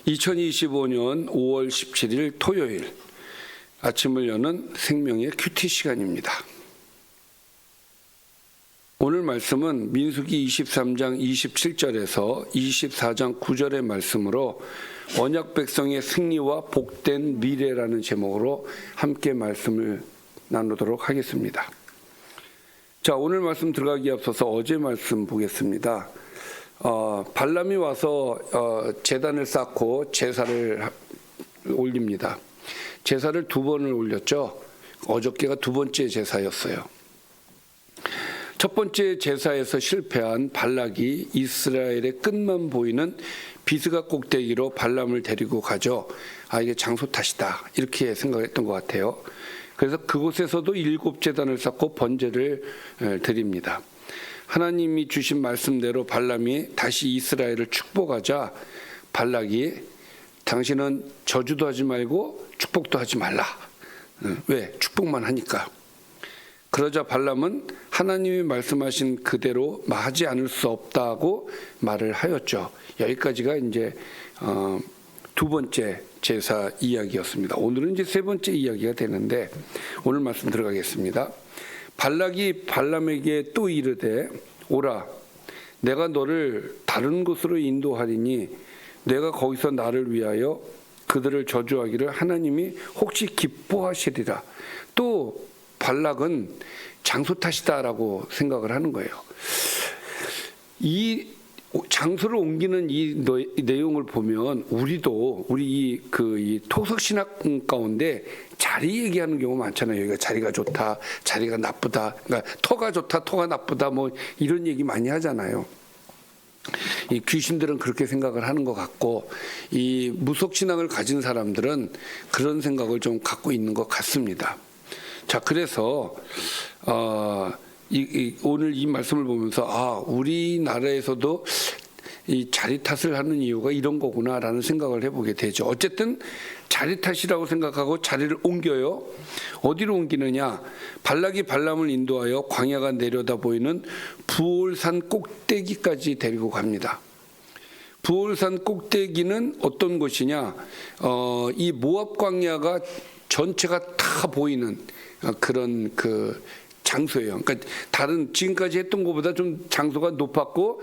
2025년 5월 17일 토요일 아침을 여는 생명의 큐티 시간입니다. 오늘 말씀은 민수기 23장 27절에서 24장 9절의 말씀으로 언약 백성의 승리와 복된 미래라는 제목으로 함께 말씀을 나누도록 하겠습니다. 자, 오늘 말씀 들어가기 앞서서 어제 말씀 보겠습니다. 발람이 와서 제단을 쌓고 제사를 올립니다. 제사를 2번을 올렸죠. 어저께가 2번째 제사였어요. 첫 번째 제사에서 실패한 발락이 이스라엘의 끝만 보이는 비스가 꼭대기로 발람을 데리고 가죠. 이게 장소 탓이다, 이렇게 생각했던 것 같아요. 그래서 그곳에서도 7제단을 쌓고 번제를 드립니다. 하나님이 주신 말씀대로 발람이 다시 이스라엘을 축복하자 발락이 당신은 저주도 하지 말고 축복도 하지 말라. 왜? 축복만 하니까. 그러자 발람은 하나님이 말씀하신 그대로 하지 않을 수 없다고 말을 하였죠. 여기까지가 이제 2번째 제사 이야기였습니다. 오늘은 이제 3번째 이야기가 되는데 오늘 말씀 들어가겠습니다. 발락이 발람에게 또 이르되 오라, 내가 너를 다른 곳으로 인도하리니 내가 거기서 나를 위하여 그들을 저주하기를 하나님이 혹시 기뻐하시리라. 또 발락은 장소 탓이다라고 생각을 하는 거예요. 이 장소를 옮기는 이 내용을 보면 우리도 우리 이 토속 신학 가운데 자리 얘기하는 경우 많잖아요. 여기가 자리가 좋다, 자리가 나쁘다, 그러니까 터가 좋다, 터가 나쁘다, 뭐 이런 얘기 많이 하잖아요. 이 귀신들은 그렇게 생각을 하는 것 같고, 이 무속 신앙을 가진 사람들은 그런 생각을 좀 갖고 있는 것 같습니다. 자, 그래서 오늘 이 말씀을 보면서 우리나라에서도 이 자리 탓을 하는 이유가 이런 거구나라는 생각을 해보게 되죠. 어쨌든 자리 탓이라고 생각하고 자리를 옮겨요. 어디로 옮기느냐? 발락이 발람을 인도하여 광야가 내려다 보이는 부올산 꼭대기까지 데리고 갑니다. 부올산 꼭대기는 어떤 곳이냐? 이 모압 광야가 전체가 다 보이는 그런 장소예요. 그러니까 다른 지금까지 했던 것보다 좀 장소가 높았고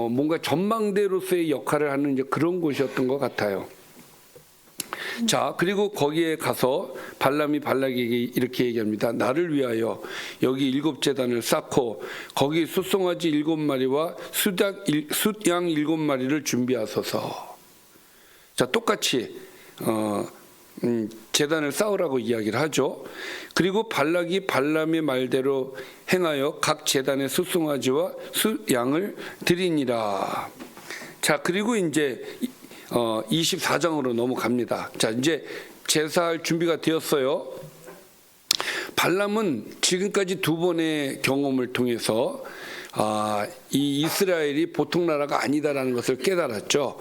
뭔가 전망대로서의 역할을 하는 이제 그런 곳이었던 것 같아요. 자, 그리고 거기에 가서 발람이 발락에게 이렇게 얘기합니다. 나를 위하여 여기 7제단을 쌓고 거기 숫송아지 7마리와 숫양 7마리를 준비하소서. 자, 똑같이 제단을 쌓으라고 이야기를 하죠. 그리고 발락이 발람의 말대로 행하여 각 제단의 숫송아지와 숫양을 드리니라. 자, 그리고 이제 24장으로 넘어갑니다. 자, 이제 제사할 준비가 되었어요. 발람은 지금까지 2번의 경험을 통해서 이 이스라엘이 보통 나라가 아니다라는 것을 깨달았죠.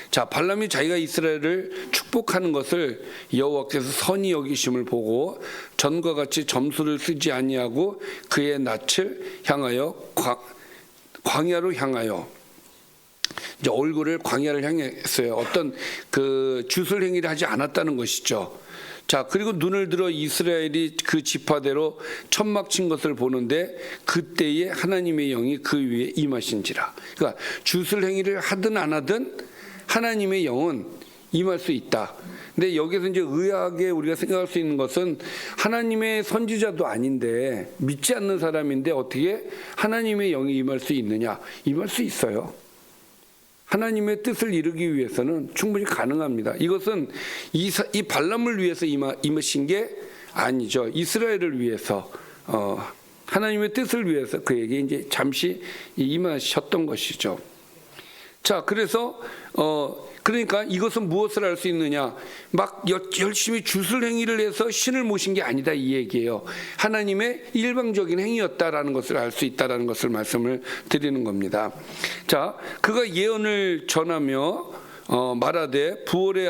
자, 발람이 자기가 이스라엘을 축복하는 것을 여호와께서 선히 여기심을 보고 전과 같이 점수를 쓰지 아니하고 그의 낯을 향하여 광야로 향하여 이제 얼굴을 광야를 향했어요. 어떤 주술 행위를 하지 않았다는 것이죠. 자, 그리고 눈을 들어 이스라엘이 그 지파대로 천막 친 것을 보는데 그때에 하나님의 영이 그 위에 임하신지라. 그러니까 주술 행위를 하든 안 하든 하나님의 영은 임할 수 있다. 근데 여기서 이제 의아하게 우리가 생각할 수 있는 것은 하나님의 선지자도 아닌데 믿지 않는 사람인데 어떻게 하나님의 영이 임할 수 있느냐? 임할 수 있어요. 하나님의 뜻을 이루기 위해서는 충분히 가능합니다. 이것은 이 발람을 위해서 임하신 게 아니죠. 이스라엘을 위해서 하나님의 뜻을 위해서 그에게 이제 잠시 임하셨던 것이죠. 자, 그래서 그러니까 이것은 무엇을 알 수 있느냐? 막 열심히 주술 행위를 해서 신을 모신 게 아니다, 이 얘기예요. 하나님의 일방적인 행위였다라는 것을 알 수 있다라는 것을 말씀을 드리는 겁니다. 자, 그가 예언을 전하며 말하되 부올의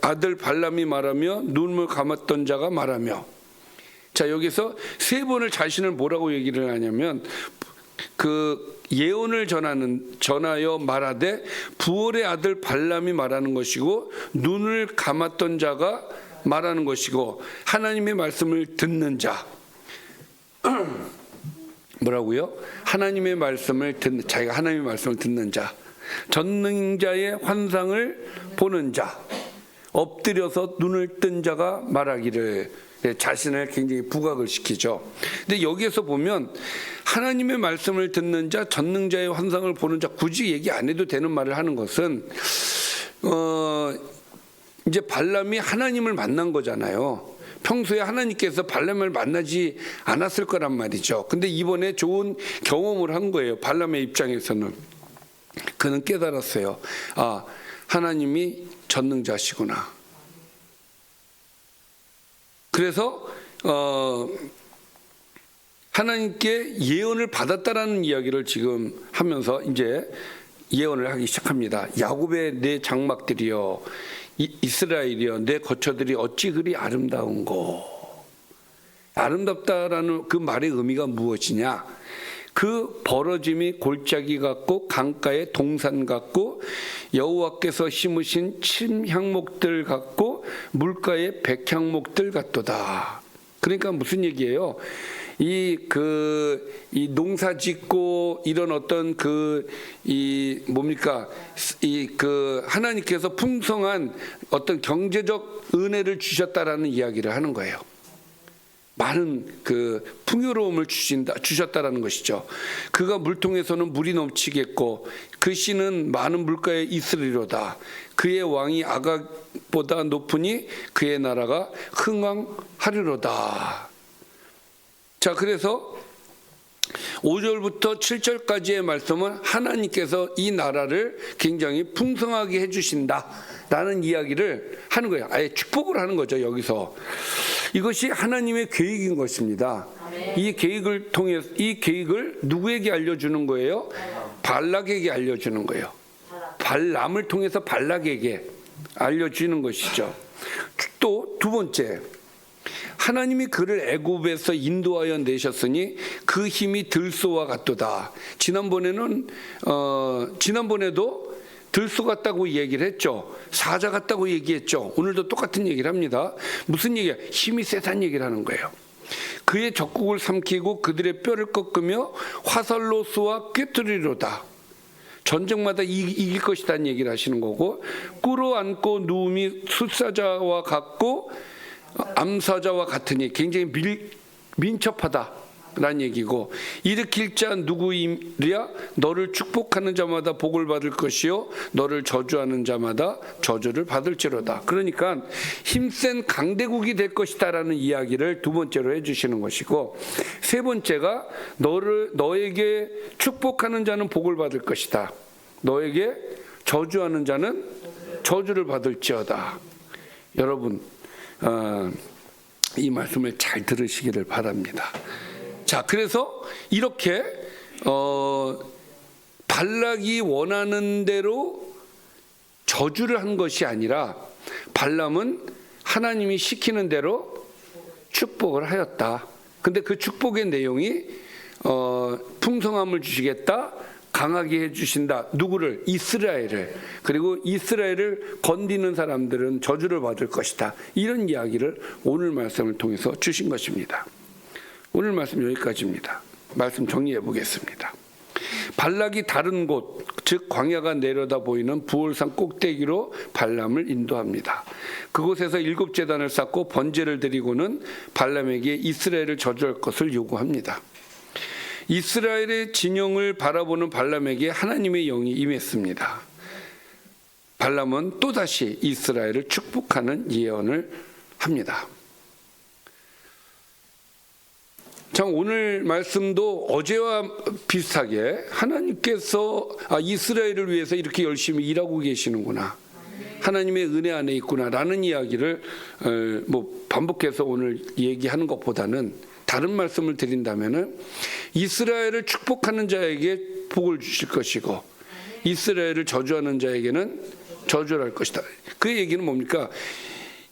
아들 발람이 말하며 눈을 감았던 자가 말하며. 자, 여기서 3번을 자신을 뭐라고 얘기를 하냐면 예언을 전하여 말하되 부올의 아들 발람이 말하는 것이고 눈을 감았던 자가 말하는 것이고 하나님의 말씀을 듣는 자. 뭐라고요? 하나님의 말씀을 듣는 자기가 하나님의 말씀을 듣는 자, 전능자의 환상을 보는 자, 엎드려서 눈을 뜬 자가 말하기를, 자신을 굉장히 부각을 시키죠. 근데 여기에서 보면 하나님의 말씀을 듣는 자, 전능자의 환상을 보는 자, 굳이 얘기 안 해도 되는 말을 하는 것은 이제 발람이 하나님을 만난 거잖아요. 평소에 하나님께서 발람을 만나지 않았을 거란 말이죠. 근데 이번에 좋은 경험을 한 거예요. 발람의 입장에서는. 그는 깨달았어요. 아, 하나님이 전능자시구나. 그래서 하나님께 예언을 받았다라는 이야기를 지금 하면서 이제 예언을 하기 시작합니다. 야곱의 내 장막들이여, 이스라엘이여, 내 거처들이 어찌 그리 아름다운고. 아름답다라는 그 말의 의미가 무엇이냐? 그 벌어짐이 골짜기 같고 강가의 동산 같고 여호와께서 심으신 침향목들 같고 물가의 백향목들 같도다. 그러니까 무슨 얘기예요? 이 농사 짓고 이런 어떤 하나님께서 풍성한 어떤 경제적 은혜를 주셨다라는 이야기를 하는 거예요. 많은 풍요로움을 주셨다라는 것이죠. 그가 물통에서는 물이 넘치겠고 그 씨는 많은 물가에 있으리로다. 그의 왕이 아각보다 높으니 그의 나라가 흥왕하리로다. 자, 그래서 5절부터 7절까지의 말씀은 하나님께서 이 나라를 굉장히 풍성하게 해주신다라는 이야기를 하는 거예요. 아예 축복을 하는 거죠, 여기서. 이것이 하나님의 계획인 것입니다. 이 계획을 누구에게 알려주는 거예요? 발락에게 알려주는 거예요. 발람을 통해서 발락에게 알려주는 것이죠. 또 두 번째, 하나님이 그를 애굽에서 인도하여 내셨으니 그 힘이 들소와 같도다. 지난번에도 들소 같다고 얘기를 했죠. 사자 같다고 얘기했죠. 오늘도 똑같은 얘기를 합니다. 무슨 얘기야? 힘이 세다는 얘기를 하는 거예요. 그의 적국을 삼키고 그들의 뼈를 꺾으며 화살로 쏘아 꿰뚫리로다. 전쟁마다 이길 것이라는 얘기를 하시는 거고, 꿇어 앉고 누움이 숫사자와 같고 암사자와 같으니 굉장히 민첩하다라는 얘기고, 일으킬 자 누구이랴? 너를 축복하는 자마다 복을 받을 것이요 너를 저주하는 자마다 저주를 받을지로다. 그러니까 힘센 강대국이 될 것이다라는 이야기를 두 번째로 해주시는 것이고, 세 번째가 너에게 축복하는 자는 복을 받을 것이다. 너에게 저주하는 자는 저주를 받을지어다. 여러분, 이 말씀을 잘 들으시기를 바랍니다. 자, 그래서 이렇게 발락이 원하는 대로 저주를 한 것이 아니라 발람은 하나님이 시키는 대로 축복을 하였다. 근데 그 축복의 내용이 풍성함을 주시겠다, 강하게 해주신다. 누구를? 이스라엘을. 그리고 이스라엘을 건드리는 사람들은 저주를 받을 것이다. 이런 이야기를 오늘 말씀을 통해서 주신 것입니다. 오늘 말씀 여기까지입니다. 말씀 정리해 보겠습니다. 발락이 다른 곳, 즉 광야가 내려다 보이는 부올산 꼭대기로 발람을 인도합니다. 그곳에서 7제단을 쌓고 번제를 드리고는 발람에게 이스라엘을 저주할 것을 요구합니다. 이스라엘의 진영을 바라보는 발람에게 하나님의 영이 임했습니다. 발람은 또다시 이스라엘을 축복하는 예언을 합니다. 참, 오늘 말씀도 어제와 비슷하게 하나님께서 이스라엘을 위해서 이렇게 열심히 일하고 계시는구나, 하나님의 은혜 안에 있구나라는 이야기를 반복해서 오늘 얘기하는 것보다는 다른 말씀을 드린다면은 이스라엘을 축복하는 자에게 복을 주실 것이고 이스라엘을 저주하는 자에게는 저주를 할 것이다. 그 얘기는 뭡니까?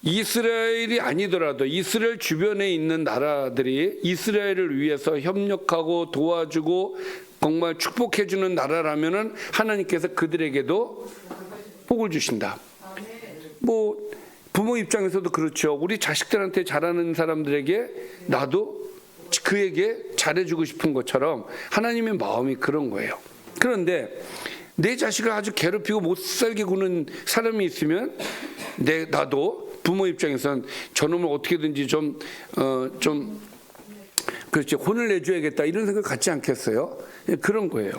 이스라엘이 아니더라도 이스라엘 주변에 있는 나라들이 이스라엘을 위해서 협력하고 도와주고 정말 축복해 주는 나라라면은 하나님께서 그들에게도 복을 주신다. 뭐 부모 입장에서도 그렇죠. 우리 자식들한테 잘하는 사람들에게 나도 그에게 잘해주고 싶은 것처럼 하나님의 마음이 그런 거예요. 그런데 내 자식을 아주 괴롭히고 못 살게 구는 사람이 있으면 나도 부모 입장에서는 저놈을 어떻게든지 좀 그렇지 혼을 내줘야겠다 이런 생각 갖지 않겠어요? 그런 거예요.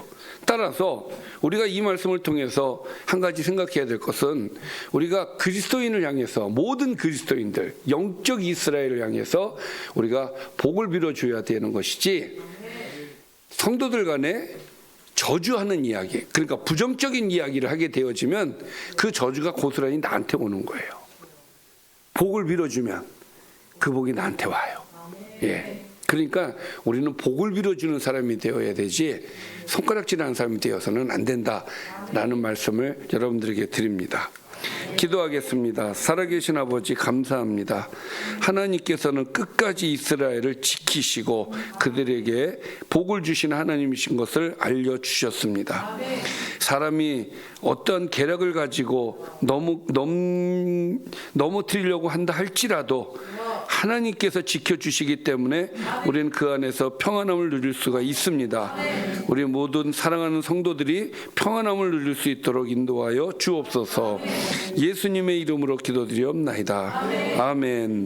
따라서 우리가 이 말씀을 통해서 한 가지 생각해야 될 것은 우리가 그리스도인을 향해서 모든 그리스도인들 영적 이스라엘을 향해서 우리가 복을 빌어줘야 되는 것이지 성도들 간에 저주하는 이야기, 그러니까 부정적인 이야기를 하게 되어지면 그 저주가 고스란히 나한테 오는 거예요. 복을 빌어주면 그 복이 나한테 와요. 예. 그러니까 우리는 복을 빌어주는 사람이 되어야 되지 손가락질하는 사람이 되어서는 안 된다라는 말씀을 여러분들에게 드립니다. 기도하겠습니다. 살아계신 아버지 감사합니다. 하나님께서는 끝까지 이스라엘을 지키시고 그들에게 복을 주시는 하나님이신 것을 알려주셨습니다. 사람이 어떤 계략을 가지고 넘어뜨리려고 한다 할지라도 하나님께서 지켜주시기 때문에 우리는 그 안에서 평안함을 누릴 수가 있습니다. 우리 모든 사랑하는 성도들이 평안함을 누릴 수 있도록 인도하여 주옵소서. 예수님의 이름으로 기도드리옵나이다. 아멘.